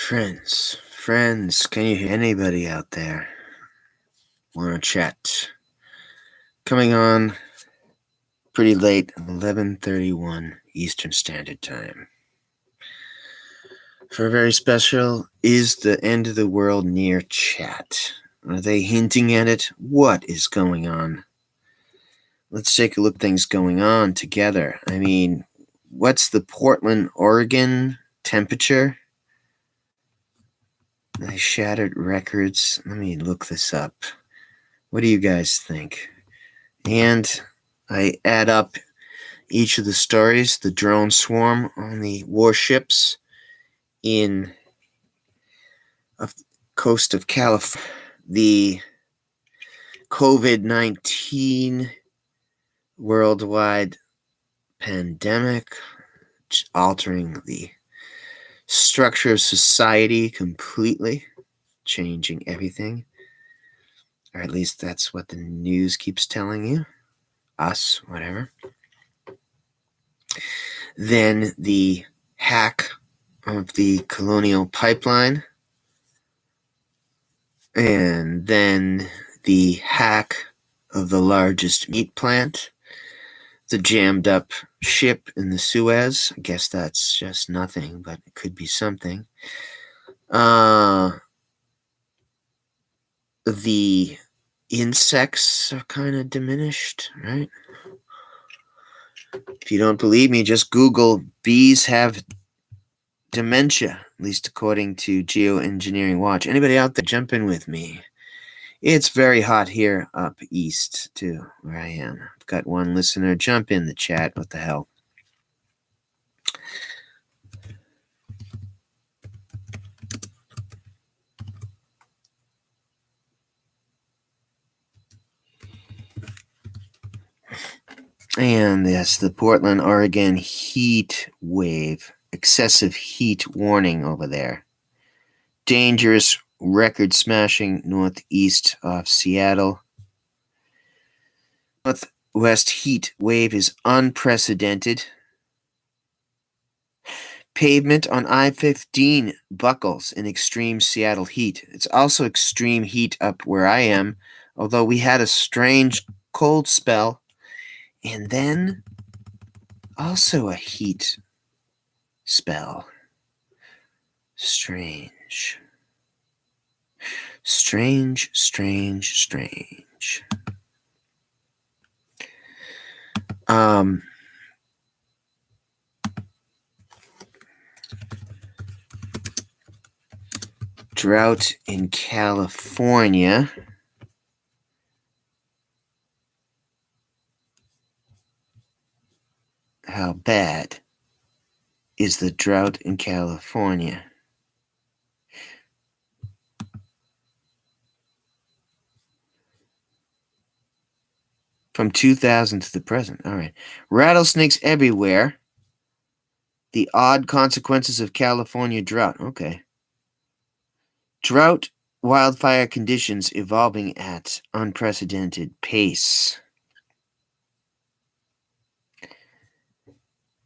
Friends, can you hear anybody out there? Want to chat? Coming on pretty late, 11:31 Eastern Standard Time. For a very special Is the End of the World Near chat. Are they hinting at it? What is going on? Let's take a look at things going on together. I mean, what's the Portland, Oregon temperature? They shattered records. Let me look this up. What do you guys think? And I add up each of the stories. The drone swarm on the warships in the coast of California. The COVID-19 worldwide pandemic altering the structure of society completely, changing everything. Or at least that's what the news keeps telling you. Us, whatever. Then the hack of the Colonial Pipeline. And then the hack of the largest meat plant. The jammed up ship in the Suez. I guess that's just nothing, but it could be something. The insects are kind of diminished, right? If you don't believe me, just Google bees have dementia, at least according to Geoengineering Watch. Anybody out there, jump in with me. It's very hot here up east, too, where I am. I've got one listener. Jump in the chat. What the hell? And yes, the Portland, Oregon heat wave. Excessive heat warning over there. Dangerous record smashing northeast of Seattle. Northwest heat wave is unprecedented. Pavement on I-15 buckles in extreme Seattle heat. It's also extreme heat up where I am, although we had a strange cold spell. And then also a heat spell. Strange. Drought in California. How bad is the drought in California? From 2000 to the present. All right. Rattlesnakes everywhere. The odd consequences of California drought. Okay. Drought, wildfire conditions evolving at unprecedented pace.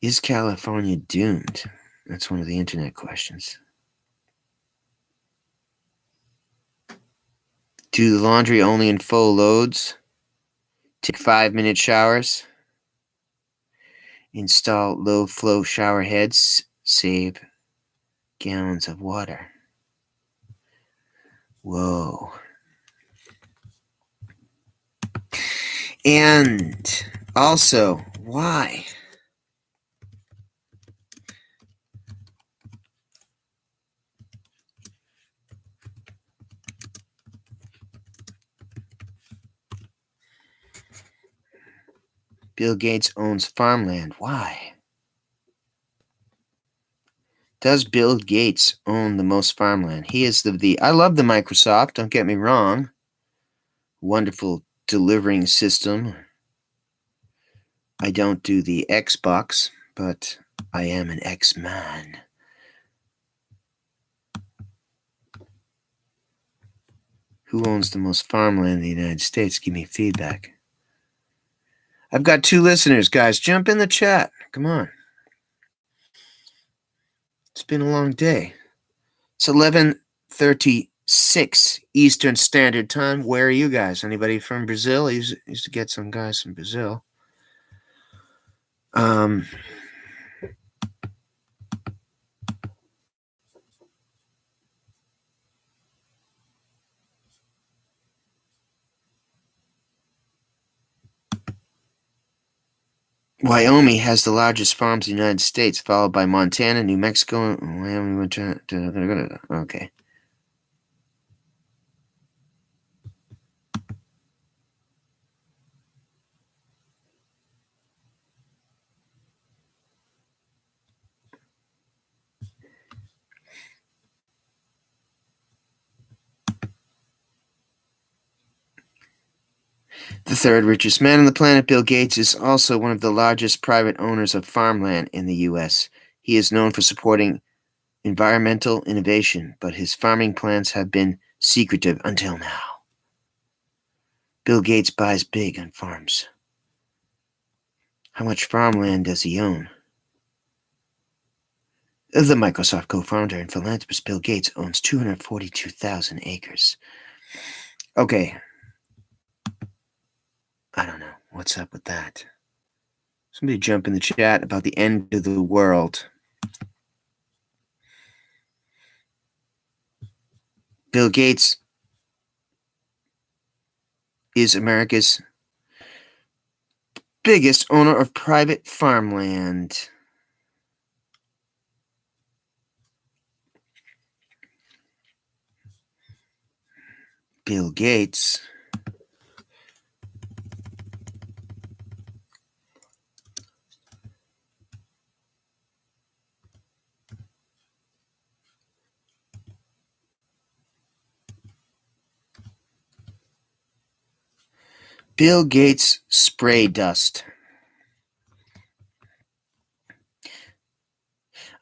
Is California doomed? That's one of the internet questions. Do the laundry only in full loads? Take 5-minute showers? Install low-flow shower heads? Save gallons of water. Whoa. And also, why? Bill Gates owns farmland. Why? Does Bill Gates own the most farmland? He is I love the Microsoft, don't get me wrong. Wonderful delivering system. I don't do the Xbox, but I am an X-Man. Who owns the most farmland in the United States? Give me feedback. I've got 2 listeners, guys. Jump in the chat. Come on. It's been a long day. It's 11:36 Eastern Standard Time. Where are you guys? Anybody from Brazil? I used to get some guys from Brazil. Um, Wyoming has the largest farms in the United States, followed by Montana, New Mexico, and Wyoming. Okay. The third richest man on the planet, Bill Gates, is also one of the largest private owners of farmland in the U.S. He is known for supporting environmental innovation, but his farming plans have been secretive until now. Bill Gates buys big on farms. How much farmland does he own? The Microsoft co-founder and philanthropist Bill Gates owns 242,000 acres. Okay. I don't know. What's up with that? Somebody jump in the chat about the end of the world. Bill Gates is America's biggest owner of private farmland. Bill Gates Bill Gates spray dust.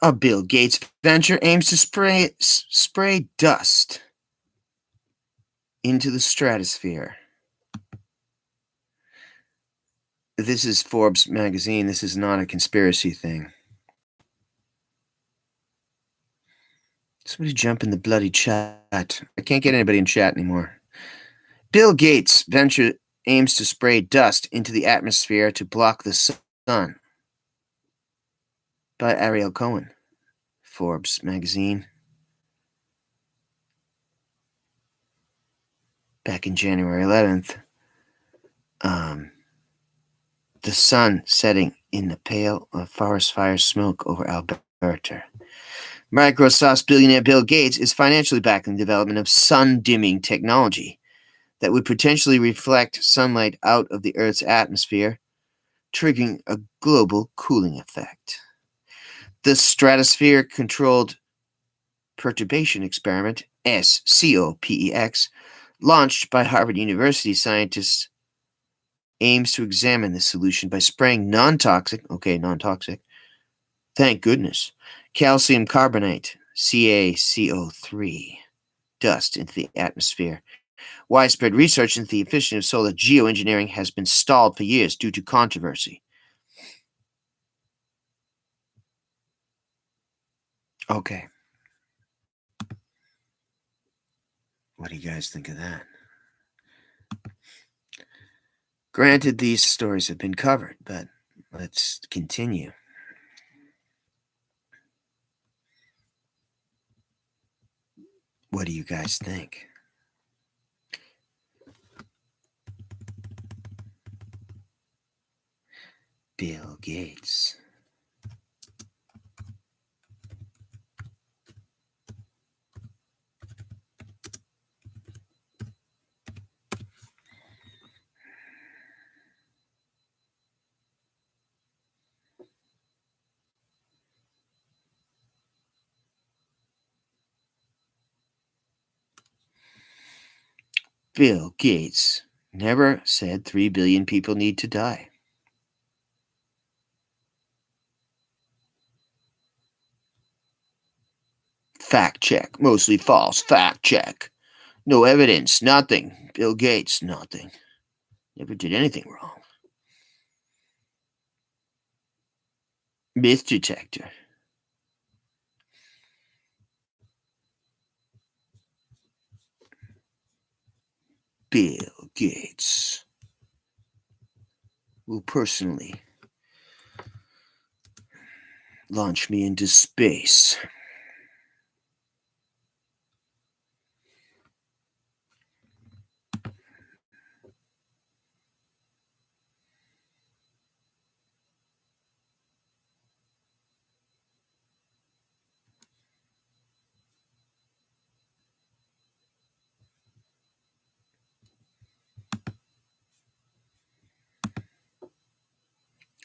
A Bill Gates venture aims to spray dust into the stratosphere. This is Forbes magazine. This is not a conspiracy thing. Somebody jump in the bloody chat. I can't get anybody in chat anymore. Bill Gates venture aims to spray dust into the atmosphere to block the sun. By Ariel Cohen. Forbes magazine. Back in January 11th. The sun setting in the pale of forest fire smoke over Alberta. Microsoft's billionaire Bill Gates is financially backing the development of sun-dimming technology that would potentially reflect sunlight out of the Earth's atmosphere, triggering a global cooling effect. The Stratosphere-Controlled Perturbation Experiment, SCOPEX, launched by Harvard University scientists, aims to examine this solution by spraying non-toxic, thank goodness, calcium carbonate, CaCO3, dust into the atmosphere. Widespread research into the efficiency of solar geoengineering has been stalled for years due to controversy. Okay. What do you guys think of that? Granted, these stories have been covered, but let's continue. What do you guys think? Bill Gates. Bill Gates never said 3 billion people need to die. Fact check. Mostly false. Fact check. No evidence. Nothing. Bill Gates. Nothing. Never did anything wrong. Myth detector. Bill Gates will personally launch me into space.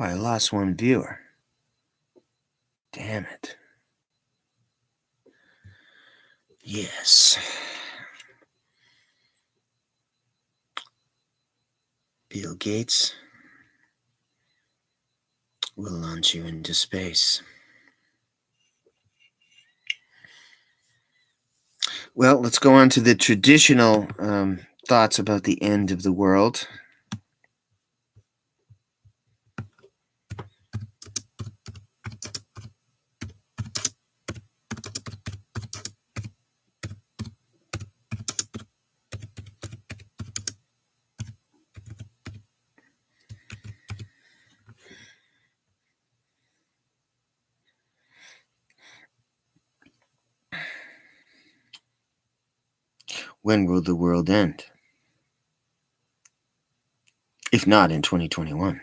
Oh, I lost one viewer. Damn it. Yes. Bill Gates will launch you into space. Well, let's go on to the traditional thoughts about the end of the world. When will the world end? If not in 2021.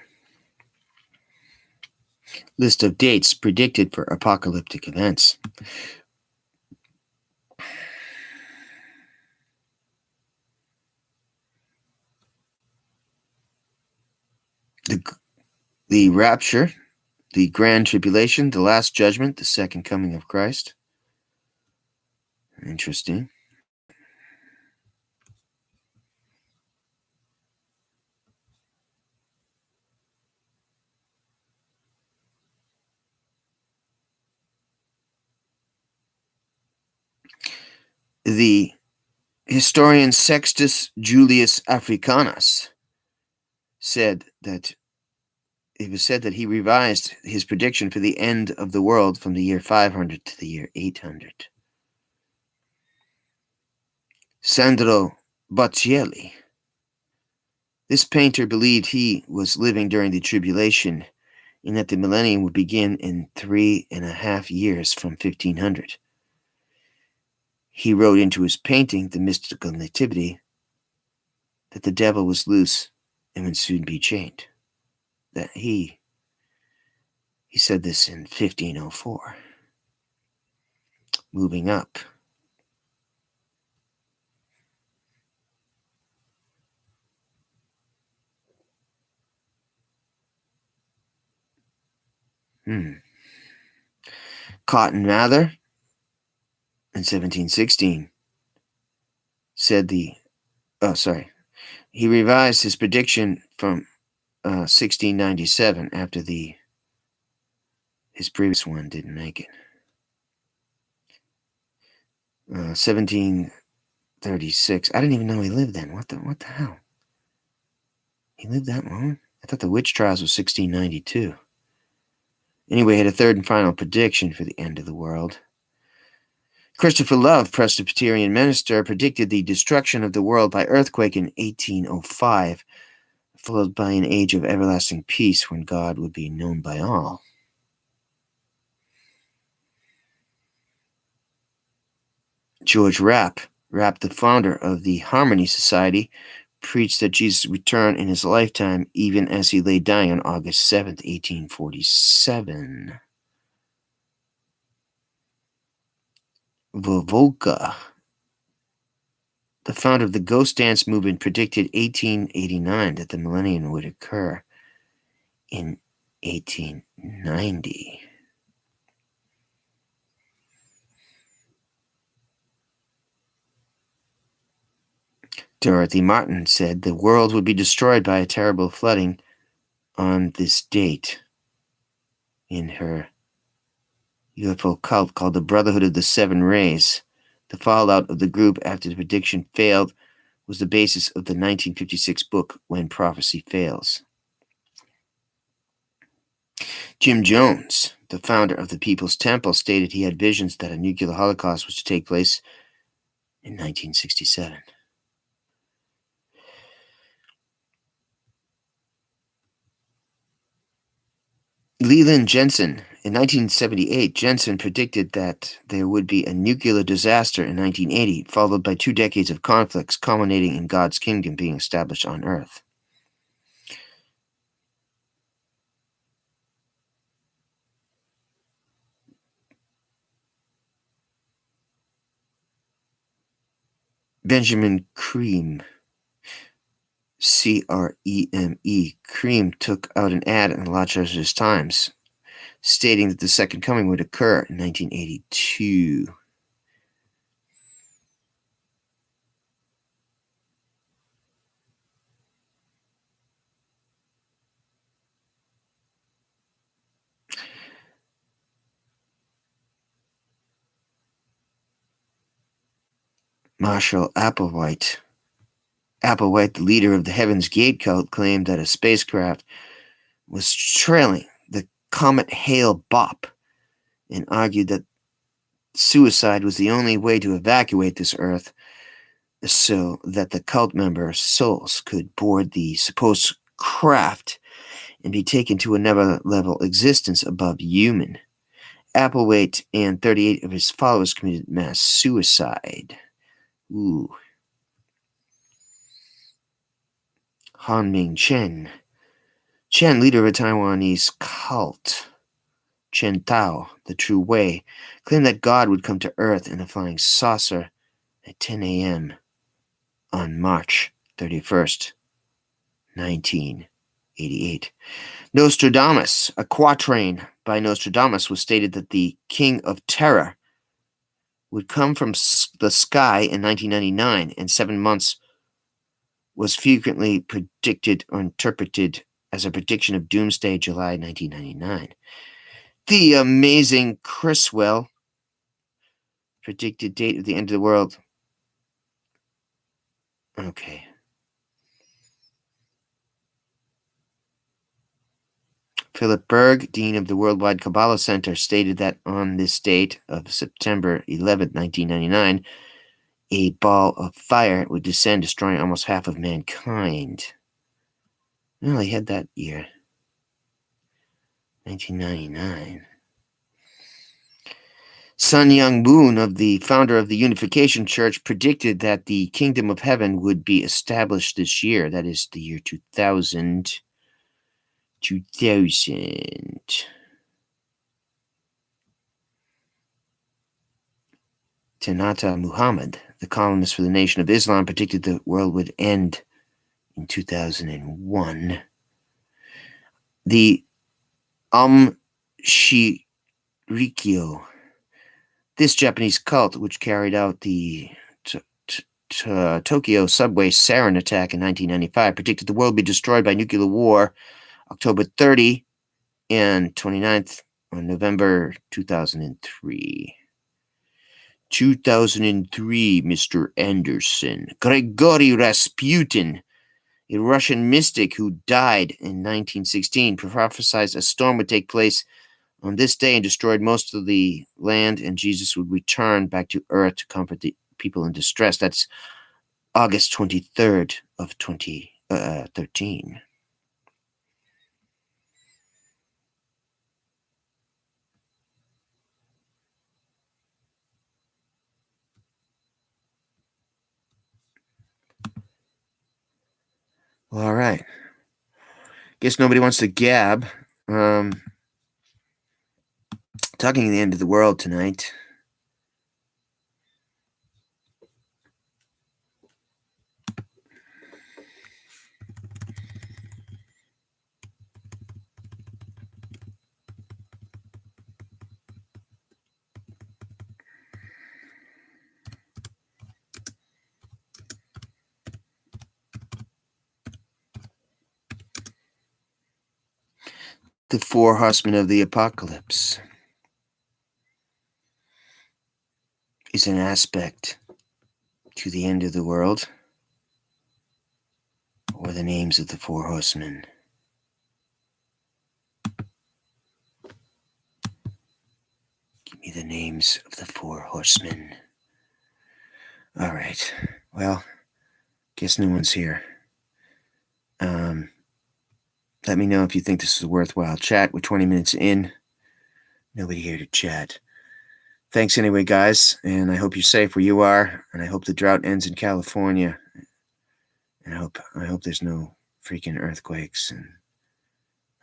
List of dates predicted for apocalyptic events. The rapture, the grand tribulation, the last judgment, the second coming of Christ. Interesting. The historian Sextus Julius Africanus said that it was said that he revised his prediction for the end of the world from the year 500 to the year 800. Sandro Botticelli. This painter believed he was living during the tribulation and that the millennium would begin in 3.5 years from 1500. He wrote into his painting, The Mystical Nativity, that the devil was loose and would soon be chained. That he said this in 1504. Moving up. Cotton Mather in 1716 said he revised his prediction from 1697 after his previous one didn't make it. 1736. I didn't even know he lived then. What the hell? He lived that long? I thought the witch trials was 1692. Anyway, he had a third and final prediction for the end of the world. Christopher Love, Presbyterian minister, predicted the destruction of the world by earthquake in 1805, followed by an age of everlasting peace when God would be known by all. George Rapp, the founder of the Harmony Society, preached that Jesus would return in his lifetime, even as he lay dying on August 7th, 1847. Vovolka, the founder of the Ghost Dance movement, predicted 1889 that the millennium would occur in 1890. Dorothy Martin said the world would be destroyed by a terrible flooding on this date in her UFO cult called the Brotherhood of the Seven Rays. The fallout of the group after the prediction failed was the basis of the 1956 book When Prophecy Fails. Jim Jones, the founder of the People's Temple, stated he had visions that a nuclear holocaust was to take place in 1967. Leland Jensen. In 1978, Jensen predicted that there would be a nuclear disaster in 1980, followed by 2 decades of conflicts, culminating in God's kingdom being established on Earth. Benjamin Creme, Creme, Creme took out an ad in the Los Angeles Times stating that the second coming would occur in 1982. Marshall Applewhite, the leader of the Heaven's Gate cult, claimed that a spacecraft was trailing the comet Hale-Bopp and argued that suicide was the only way to evacuate this Earth so that the cult members' souls could board the supposed craft and be taken to another level existence above human. Applewhite and 38 of his followers committed mass suicide. Ooh. Han Ming Chen, leader of a Taiwanese cult, Chen Tao, the True Way, claimed that God would come to Earth in a flying saucer at 10 a.m. on March 31st, 1988. Nostradamus, a quatrain by Nostradamus, was stated that the King of Terror would come from the sky in 1999, and 7 months was frequently predicted or interpreted as a prediction of Doomsday, July 1999. The amazing Criswell predicted date of the end of the world. Okay. Philip Berg, dean of the Worldwide Kabbalah Center, stated that on this date of September 11, 1999, a ball of fire would descend, destroying almost half of mankind. Well, he had that year. 1999. Sun Young Moon, the founder of the Unification Church, predicted that the Kingdom of Heaven would be established this year. That is the year 2000. 2000. Tanata Muhammad, the columnist for the Nation of Islam, predicted the world would end in 2001. The Shirikyo, this Japanese cult, which carried out the Tokyo subway sarin attack in 1995, predicted the world would be destroyed by nuclear war October 30 and 29th on November 2003. 2003, Mr. Anderson. Grigory Rasputin, a Russian mystic who died in 1916, prophesied a storm would take place on this day and destroyed most of the land, and Jesus would return back to Earth to comfort the people in distress. That's August 23rd of 2013. All right. Guess nobody wants to gab. Talking the end of the world tonight. The four horsemen of the apocalypse is an aspect to the end of the world, or the names of the four horsemen. Give me the names of the four horsemen. All right. Well, guess no one's here. Let me know if you think this is a worthwhile chat. We're 20 minutes in. Nobody here to chat. Thanks anyway, guys, and I hope you're safe where you are, and I hope the drought ends in California. And I hope there's no freaking earthquakes, and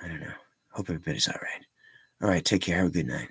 I don't know. Hope everybody's all right. All right, take care. Have a good night.